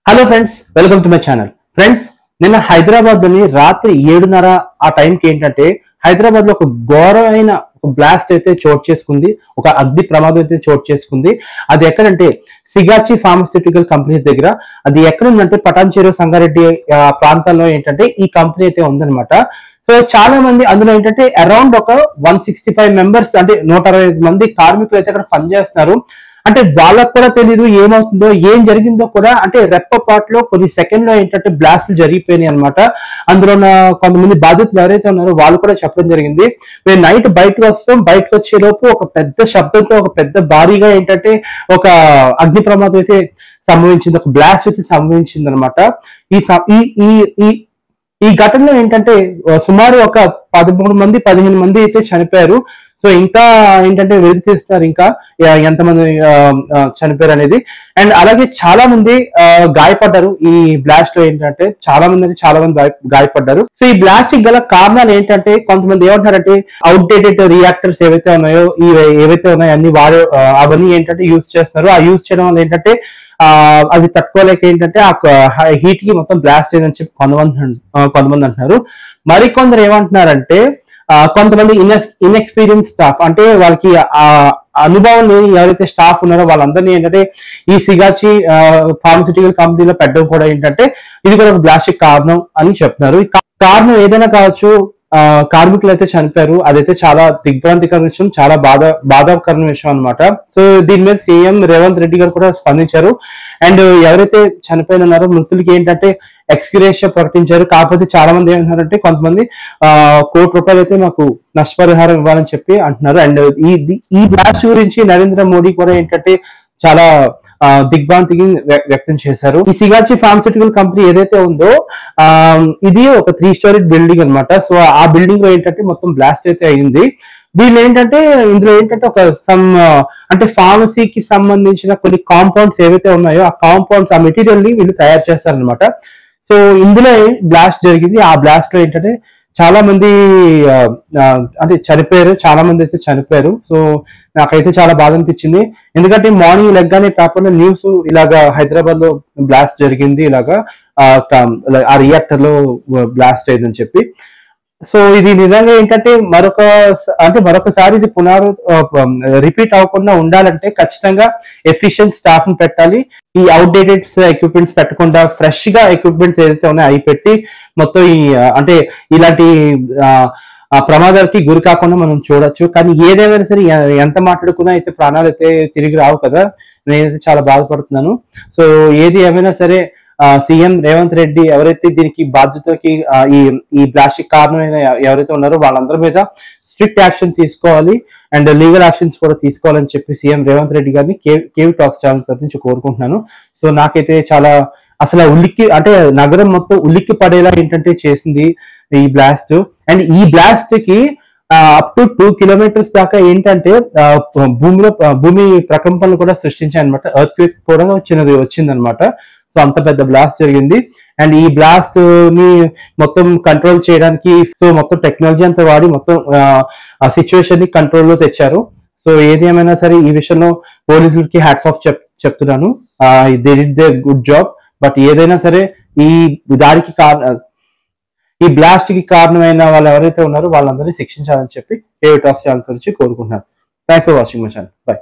Hello friends, welcome to my channel. Friends, నిన్న హైదరాబాద్ లోని రాత్రి 7:30 ఆ టైంకి ఏంటంటే హైదరాబాద్ లో ఒక ఘోరమైన ఒక బ్లాస్ట్ అయితే చోటు చేసుకుంది. ఒక అగ్ని ప్రమాదం అయితే చోటు చేసుకుంది. అది ఎక్కడంటే సిగాచి ఫార్మాస్యూటికల్ కంపెనీ దగ్గర. అది ఎక్కడ ఉందంటే పటాన్చెరు, సంగారెడ్డి ప్రాంతాల్లో ఏంటంటే ఈ కంపెనీ అయితే ఉందన్నమాట. సో చాలా మంది అందులో ఏంటంటే అరౌండ్ ఒక 165 మెంబర్స్, అంటే 165 మంది కార్మికులు అయితే అక్కడ పనిచేస్తున్నారు. అంటే వాళ్ళకు కూడా తెలియదు ఏమవుతుందో, ఏం జరిగిందో కూడా. అంటే రెప్పపాట్లో కొన్ని సెకండ్ లో ఏంటంటే బ్లాస్ట్లు జరిగిపోయినాయి అనమాట. అందులో ఉన్న కొంతమంది బాధితులు ఎవరైతే ఉన్నారో వాళ్ళు కూడా చెప్పడం జరిగింది. మేము నైట్ బయటకు వచ్చేలోపు ఒక పెద్ద శబ్దంతో, ఒక పెద్ద భారీగా ఏంటంటే ఒక అగ్ని ప్రమాదం అయితే సంభవించింది, ఒక బ్లాస్ట్ అయితే సంభవించింది అనమాట. ఈ ఈ ఈ ఈ ఘటనలో ఏంటంటే సుమారు ఒక 13 మంది 15 మంది అయితే చనిపోయారు. సో ఇంకా ఏంటంటే వెలికి తీస్తున్నారు ఇంకా ఎంతమంది చనిపోయారు అనేది. అండ్ అలాగే చాలా మంది గాయపడ్డారు. ఈ బ్లాస్ట్ లో ఏంటంటే చాలా మంది గాయపడ్డారు. సో ఈ బ్లాస్ట్ గల కారణాలు ఏంటంటే కొంతమంది ఏమంటారంటే అవుట్డేటెడ్ రియాక్టర్స్ ఏవైతే ఉన్నాయో అన్ని అవన్నీ ఏంటంటే యూజ్ చేస్తున్నారు. ఆ యూజ్ చేయడం వల్ల ఏంటంటే అది తట్టుకోలేక ఏంటంటే ఆ హీట్ కి మొత్తం బ్లాస్ట్ అయిందని చెప్పి కొంతమంది అంటున్నారు. మరికొందరు ఏమంటున్నారంటే కొంతమంది ఇన్ఎక్స్పీరియన్స్ స్టాఫ్, అంటే వాళ్ళకి ఆ అనుభవం లేని ఎవరైతే స్టాఫ్ ఉన్నారో వాళ్ళందరినీ ఏంటంటే ఈ సిగాచి ఫార్మస్యూటికల్ కంపెనీలో పెట్టడం కూడా ఏంటంటే ఇది కూడా ఒక బ్లాస్ట్ కారణం అని చెప్తున్నారు. కారణం ఏదైనా కావచ్చు, కార్మికులు అయితే చనిపోయారు. అదైతే చాలా దిగ్భ్రాంతికర విషయం, చాలా బాధాకరమైన విషయం అనమాట. సో దీని మీద సీఎం రేవంత్ రెడ్డి గారు కూడా స్పందించారు. అండ్ ఎవరైతే చనిపోయిన ఉన్నారో మృతులకి ఏంటంటే ఎక్స్గ్రేషియా ప్రకటించారు. కాకపోతే చాలా మంది ఏమంటున్నారంటే కొంతమంది ₹1,00,00,000 అయితే మాకు నష్టపరిహారం ఇవ్వాలని చెప్పి అంటున్నారు. అండ్ ఈ బ్లాస్ట్ గురించి నరేంద్ర మోడీ కూడా ఏంటంటే చాలా దిగ్భ్రాంతికి వ్యక్తం చేశారు. ఈ సిగాచి ఫార్మస్యూటికల్ కంపెనీ ఏదైతే ఉందో ఇది ఒక 3 స్టోరీ బిల్డింగ్ అనమాట. సో ఆ బిల్డింగ్ లో ఏంటంటే మొత్తం బ్లాస్ట్ అయితే అయింది. ఇందులో ఏంటంటే ఒక అంటే ఫార్మసీకి సంబంధించిన కొన్ని కాంపౌండ్స్ ఏవైతే ఉన్నాయో ఆ కాంపౌండ్స్, ఆ మెటీరియల్ ని వీళ్ళు తయారు చేస్తారనమాట. సో ఇందులో బ్లాస్ట్ జరిగింది. ఆ బ్లాస్ట్ లో ఏంటంటే చాలా మంది అంటే చనిపోయారు, చాలా మంది అయితే చనిపోయారు. సో నాకైతే చాలా బాధ అనిపించింది. ఎందుకంటే మార్నింగ్ లెగ్గానే పేపర్లో న్యూస్ ఇలాగా హైదరాబాద్ లో బ్లాస్ట్ జరిగింది, ఇలాగా ఆ రియాక్టర్ లో బ్లాస్ట్ అయిందని చెప్పి. సో ఇది నిజంగా ఏంటంటే మరొకసారి ఇది రిపీట్ అవ్వకుండా ఉండాలంటే ఖచ్చితంగా ఎఫిషియెంట్ స్టాఫ్ ని పెట్టాలి. ఈ అవుట్డేటెడ్ ఎక్విప్మెంట్స్ పెట్టకుండా ఫ్రెష్ గా ఎక్విప్మెంట్స్ ఏదైతే ఉన్నాయో అవి పెట్టి మొత్తం అంటే ఇలాంటి ప్రమాదాలకి గురి కాకుండా మనం చూడొచ్చు. కానీ ఏదేమైనా సరే ఎంత మాట్లాడుకున్నా అయితే ప్రాణాలు అయితే తిరిగి రావు కదా. నేనైతే చాలా బాధపడుతున్నాను. సో ఏది ఏమైనా సరే సీఎం రేవంత్ రెడ్డి ఎవరైతే దీనికి బాధ్యతకి ఈ బ్లాస్ట్ కారణమైన ఎవరైతే ఉన్నారో వాళ్ళందరి మీద స్ట్రిక్ట్ యాక్షన్ తీసుకోవాలి అండ్ లీగల్ యాక్షన్స్ కూడా తీసుకోవాలని చెప్పి సీఎం రేవంత్ రెడ్డి గారిని కేవీ టాక్స్ ఛానల్ తరఫు నుంచి కోరుకుంటున్నాను. సో నాకైతే చాలా అసలు నగరం మొత్తం ఉలిక్కి పడేలా ఏంటంటే చేసింది ఈ బ్లాస్ట్. అండ్ ఈ బ్లాస్ట్ కి అప్ టు 2 కిలోమీటర్స్ దాకా ఏంటంటే భూమి ప్రకంపనలు కూడా సృష్టించాయి అనమాట. ఎర్త్ క్వేక్ కూడా వచ్చిందనమాట. సో అంత పెద్ద బ్లాస్ట్ జరిగింది. అండ్ ఈ బ్లాస్ట్ ని మొత్తం కంట్రోల్ చేయడానికి మొత్తం టెక్నాలజీ అంతా వాడి మొత్తం సిచ్యువేషన్ ని కంట్రోల్లో తెచ్చారు. సో ఏది ఏమైనా సరే ఈ విషయంలో పోలీసులకి హ్యాట్స్ ఆఫ్ చెప్తున్నాను. They did there good job. But ఏదైనా సరే ఈ బ్లాస్ట్ కి కారణమైన వాళ్ళు ఎవరైతే ఉన్నారో వాళ్ళందరినీ శిక్షించాలని చెప్పి కేవీ టాక్స్ ఛానల్ నుంచి కోరుకుంటున్నాను. Thanks for watching my channel. By.